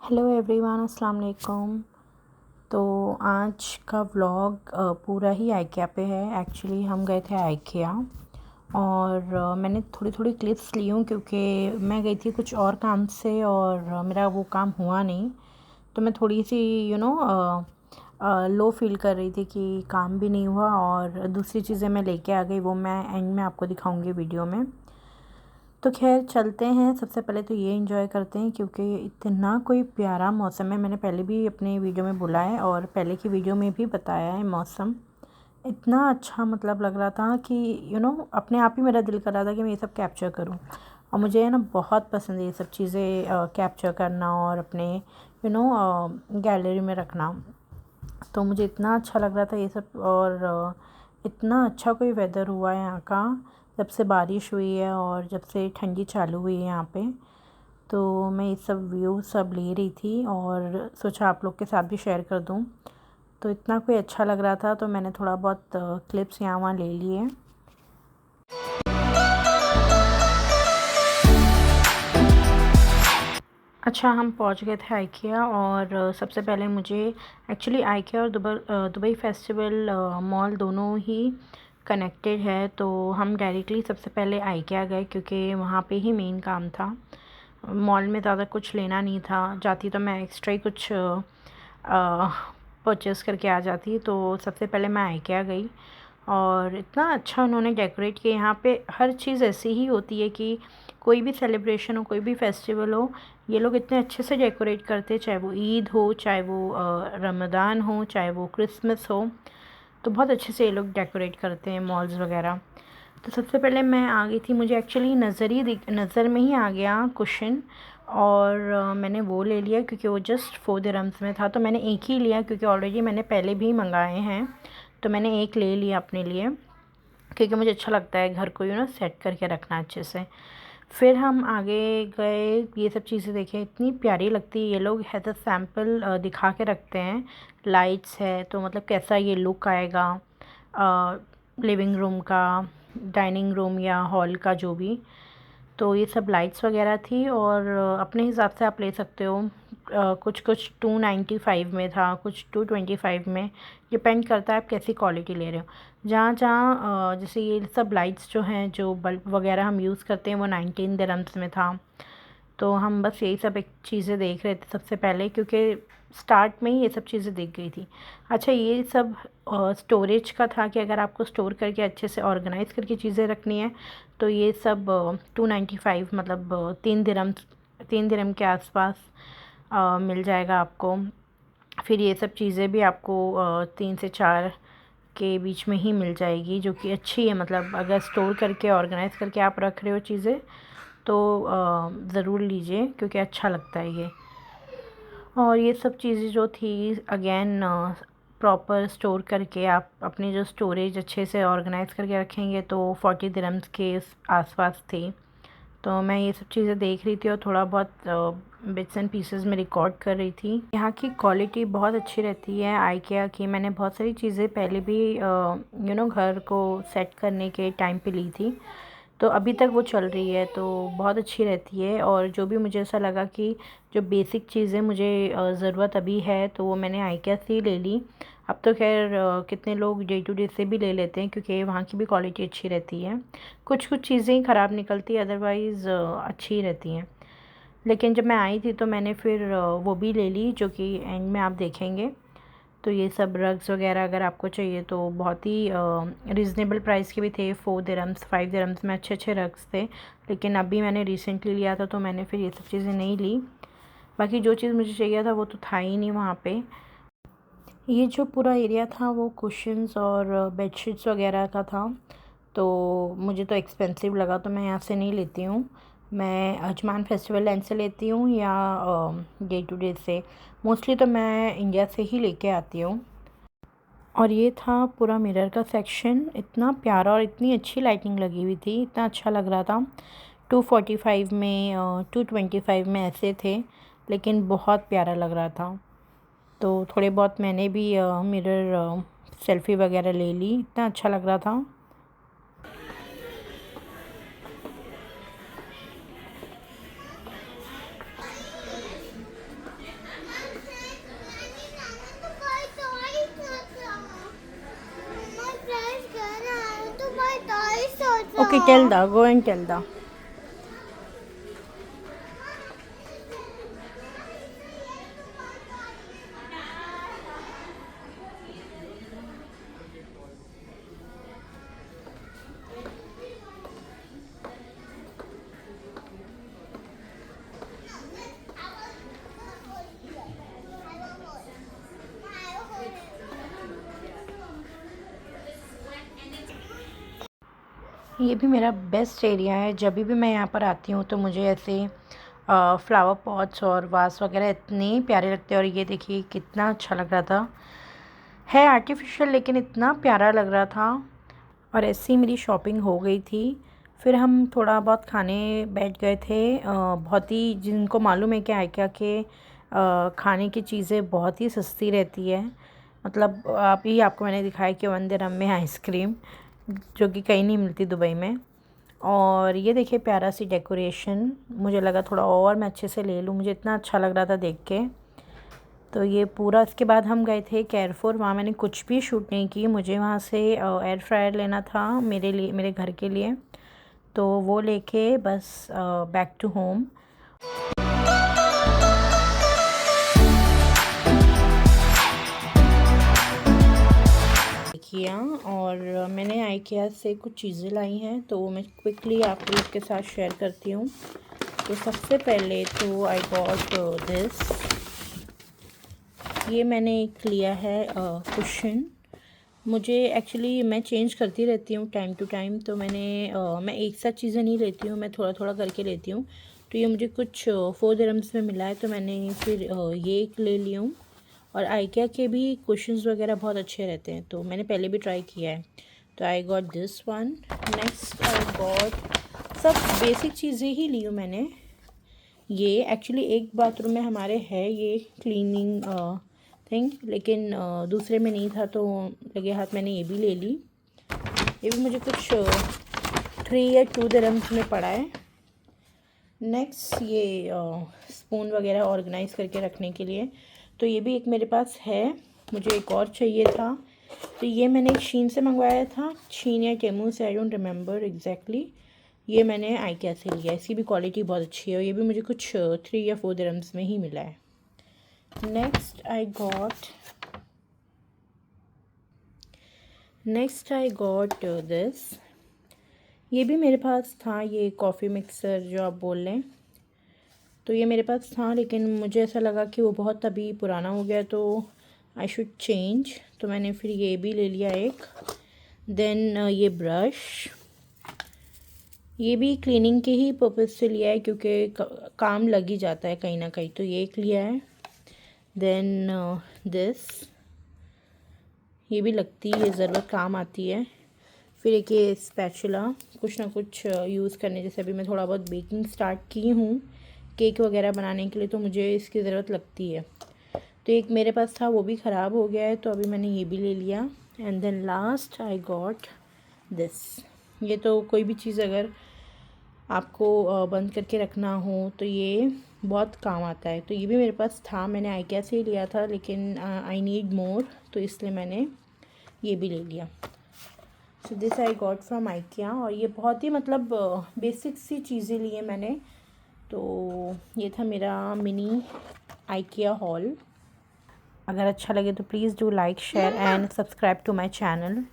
Hello everyone, अस्सलाम वालेकुम। तो आज का व्लॉग पूरा ही आइकिया पे है। एक्चुअली हम गए थे आइकिया और मैंने थोड़ी थोड़ी क्लिप्स ली हूँ क्योंकि मैं गई थी कुछ और काम से और मेरा वो काम हुआ नहीं। तो मैं थोड़ी सी लो फील कर रही थी कि काम भी नहीं हुआ और दूसरी चीज़ें मैं लेके आ गई, वो मैं एंड में आपको दिखाऊंगी वीडियो में। तो खैर चलते हैं। सबसे पहले तो ये एंजॉय करते हैं क्योंकि इतना कोई प्यारा मौसम है। मैंने पहले भी अपने वीडियो में बोला है और पहले की वीडियो में भी बताया है। मौसम इतना अच्छा मतलब लग रहा था कि अपने आप ही मेरा दिल कर रहा था कि मैं ये सब कैप्चर करूं। और मुझे है ना बहुत पसंद है ये सब चीज़ें कैप्चर करना और अपने गैलरी में रखना। तो मुझे इतना अच्छा लग रहा था ये सब। और इतना अच्छा कोई वेदर हुआ है यहाँ का जब से बारिश हुई है और जब से ठंडी चालू हुई है यहाँ पे। तो मैं ये सब व्यू सब ले रही थी और सोचा आप लोग के साथ भी शेयर कर दूँ। तो इतना कोई अच्छा लग रहा था तो मैंने थोड़ा बहुत क्लिप्स यहाँ वहाँ ले लिए। अच्छा, हम पहुंच गए थे आइकिया और सबसे पहले मुझे एक्चुअली आइकिया और दुबई फेस्टिवल मॉल दोनों ही कनेक्टेड है। तो हम डायरेक्टली सबसे पहले आइकिया गए क्योंकि वहाँ पे ही मेन काम था। मॉल में ज़्यादा कुछ लेना नहीं था। जाती तो मैं एक्स्ट्रा ही कुछ परचेज़ करके आ जाती। तो सबसे पहले मैं आइकिया गई और इतना अच्छा उन्होंने डेकोरेट किया। यहाँ पे हर चीज़ ऐसी ही होती है कि कोई भी सेलिब्रेशन हो, कोई भी फेस्टिवल हो, ये लोग इतने अच्छे से डेकोरेट करते हैं। चाहे वो ईद हो, चाहे वो रमज़ान हो, चाहे वो क्रिसमस हो, तो बहुत अच्छे से ये लोग डेकोरेट करते हैं मॉल्स वगैरह। तो सबसे पहले मैं आ गई थी, मुझे एक्चुअली नज़र में ही आ गया कुशन और मैंने वो ले लिया क्योंकि वो जस्ट 4 दिरहम्स में था। तो मैंने एक ही लिया क्योंकि ऑलरेडी मैंने पहले भी मंगाए हैं। तो मैंने एक ले लिया अपने लिए क्योंकि मुझे अच्छा लगता है घर को सेट करके रखना अच्छे से। फिर हम आगे गए, ये सब चीज़ें देखें, इतनी प्यारी लगती है। ये लोग है तो सैम्पल दिखा के रखते हैं। लाइट्स है तो मतलब कैसा ये लुक आएगा लिविंग रूम का, डाइनिंग रूम या हॉल का जो भी। तो ये सब लाइट्स वगैरह थी और अपने हिसाब से आप ले सकते हो। कुछ कुछ 295 में था, कुछ 225 में। डिपेंड करता है आप कैसी क्वालिटी ले रहे हो। जहाँ जहाँ जैसे ये सब लाइट्स जो हैं, जो बल्ब वगैरह हम यूज़ करते हैं, वो 19 दिरहम्स में था। तो हम बस यही सब एक चीज़ें देख रहे थे सबसे पहले क्योंकि स्टार्ट में ही ये सब चीज़ें दिख गई थी। अच्छा, ये सब स्टोरेज का था कि अगर आपको स्टोर करके अच्छे से ऑर्गेनाइज़ करके चीज़ें रखनी है तो ये सब 295 मतलब 3 दिरहम के आसपास मिल जाएगा आपको। फिर ये सब चीज़ें भी आपको 3 से 4 के बीच में ही मिल जाएगी, जो कि अच्छी है। मतलब अगर स्टोर करके ऑर्गेनाइज़ करके आप रख रहे हो चीज़ें तो ज़रूर लीजिए क्योंकि अच्छा लगता है ये। और ये सब चीज़ें जो थी अगेन प्रॉपर स्टोर करके आप अपनी जो स्टोरेज अच्छे से ऑर्गेनाइज़ करके रखेंगे तो 40 दिरहम्स के आसपास थी। तो मैं ये सब चीज़ें देख रही थी और थोड़ा बहुत बिट्स एंड पीसेस में रिकॉर्ड कर रही थी। यहाँ की क्वालिटी बहुत अच्छी रहती है आइकिया की। मैंने बहुत सारी चीज़ें पहले भी घर को सेट करने के टाइम पे ली थी, तो अभी तक वो चल रही है, तो बहुत अच्छी रहती है। और जो भी मुझे ऐसा लगा कि जो बेसिक चीज़ें मुझे ज़रूरत अभी है तो वो मैंने आइकिया से ही ले ली। अब तो खैर कितने लोग डे टू डे से भी ले लेते हैं क्योंकि वहाँ की भी क्वालिटी अच्छी रहती है। कुछ कुछ चीज़ें ही ख़राब निकलती है, अदरवाइज़ अच्छी ही रहती हैं। लेकिन जब मैं आई थी तो मैंने फिर वो भी ले ली जो कि एंड में आप देखेंगे। तो ये सब रग्स वगैरह अगर आपको चाहिए तो बहुत ही रिजनेबल प्राइस के भी थे। 4 दिरहम्स 5 दिरहम्स में अच्छे अच्छे रग्स थे। लेकिन अभी मैंने रिसेंटली लिया था तो मैंने फिर ये सब चीज़ें नहीं ली। बाकी जो चीज़ मुझे चाहिए था वो तो था ही नहीं वहाँ पे। ये जो पूरा एरिया था वो कुशन्स और बेडशीट्स वगैरह का था। तो मुझे तो एक्सपेंसिव लगा तो मैं यहाँ से नहीं लेती हूँ। मैं अजमान फेस्टिवल लाइन से लेती हूँ या डे टू डे से। मोस्टली तो मैं इंडिया से ही लेके आती हूँ। और ये था पूरा मिरर का सेक्शन, इतना प्यारा और इतनी अच्छी लाइटिंग लगी हुई थी, इतना अच्छा लग रहा था। 245 में 225 में ऐसे थे, लेकिन बहुत प्यारा लग रहा था। तो थोड़े बहुत मैंने भी मिरर सेल्फ़ी वगैरह ले ली, इतना अच्छा लग रहा था। Okay, tell the. Go and tell the. ये भी मेरा बेस्ट एरिया है। जब भी मैं यहाँ पर आती हूँ तो मुझे ऐसे फ्लावर पॉट्स और वास वगैरह इतने प्यारे लगते हैं। और ये देखिए कितना अच्छा लग रहा था, है आर्टिफिशियल लेकिन इतना प्यारा लग रहा था। और ऐसे ही मेरी शॉपिंग हो गई थी। फिर हम थोड़ा बहुत खाने बैठ गए थे। बहुत ही, जिनको मालूम है कि आइकिया के खाने की चीज़ें बहुत ही सस्ती रहती है। मतलब अभी आपको मैंने दिखाया कि 1 दिरहम में आइसक्रीम, जो कि कहीं नहीं मिलती दुबई में। और ये देखिए प्यारा सी डेकोरेशन, मुझे लगा थोड़ा और मैं अच्छे से ले लूँ, मुझे इतना अच्छा लग रहा था देख के। तो ये पूरा, इसके बाद हम गए थे केयरफॉर। वहाँ मैंने कुछ भी शूट नहीं की, मुझे वहाँ से एयर फ्रायर लेना था मेरे लिए, मेरे घर के लिए। तो वो लेके बस बैक टू होम किया। और मैंने आइकिया से कुछ चीज़ें लाई हैं, तो वो मैं क्विकली आप लोग के साथ शेयर करती हूँ। तो सबसे पहले तो आई गॉट दिस। ये मैंने एक लिया है कुशन। मुझे एक्चुअली, मैं चेंज करती रहती हूँ टाइम टू टाइम, तो मैं एक साथ चीज़ें नहीं लेती हूँ, मैं थोड़ा थोड़ा करके लेती हूँ। तो ये मुझे कुछ 4 दिरहम्स में मिला है, तो मैंने फिर ये एक ले ली हूँ। और आइकिया के भी कुशन्स वगैरह बहुत अच्छे रहते हैं, तो मैंने पहले भी ट्राई किया है। तो आई got this one. Next I got, सब बेसिक चीज़ें ही ली हूँ मैंने। ये एक्चुअली एक बाथरूम में हमारे है ये क्लीनिंग थिंग, लेकिन दूसरे में नहीं था, तो लगे हाथ मैंने ये भी ले ली। ये भी मुझे कुछ 3 या 2 दिरहम्स में पड़ा है। नेक्स्ट ये स्पून वगैरह ऑर्गेनाइज़ करके रखने के लिए, तो ये भी एक मेरे पास है। मुझे एक और चाहिए था, तो ये मैंने शीन से मंगवाया था, शीन या टेमू से, आई डोंट रिमेंबर एग्जैक्टली। ये मैंने आइकिया से लिया, इसकी भी क्वालिटी बहुत अच्छी है। और ये भी मुझे कुछ 3 या 4 दिरहम्स में ही मिला है। Next I got this. ये भी मेरे पास था, ये कॉफ़ी मिक्सर जो आप बोल लें। तो ये मेरे पास था, लेकिन मुझे ऐसा लगा कि वो बहुत अभी पुराना हो गया, तो आई शुड चेंज। तो मैंने फिर ये भी ले लिया एक। देन ये ब्रश, ये भी क्लीनिंग के ही पर्पज़ से लिया है, क्योंकि काम लग ही जाता है कहीं ना कहीं, तो ये एक लिया है। देन दिस, ये भी लगती है, ज़रूरत काम आती है। फिर एक ये स्पैचुला, कुछ ना कुछ यूज़ करने, जैसे अभी मैं थोड़ा बहुत बेकिंग स्टार्ट की हूँ केक वगैरह बनाने के लिए, तो मुझे इसकी ज़रूरत लगती है। तो एक मेरे पास था, वो भी ख़राब हो गया है, तो अभी मैंने ये भी ले लिया। And then last I got this. ये तो कोई भी चीज़ अगर आपको बंद करके रखना हो तो ये बहुत काम आता है। तो ये भी मेरे पास था, मैंने आइकिया से ही लिया था, लेकिन आई नीड मोर, तो इसलिए मैंने ये भी ले लिया। So this I got from IKEA. और ये बहुत ही मतलब बेसिक सी चीज़ें ली हैं मैंने। तो ये था मेरा मिनी आइकिया हॉल। अगर अच्छा लगे तो please do like, share and subscribe to my channel.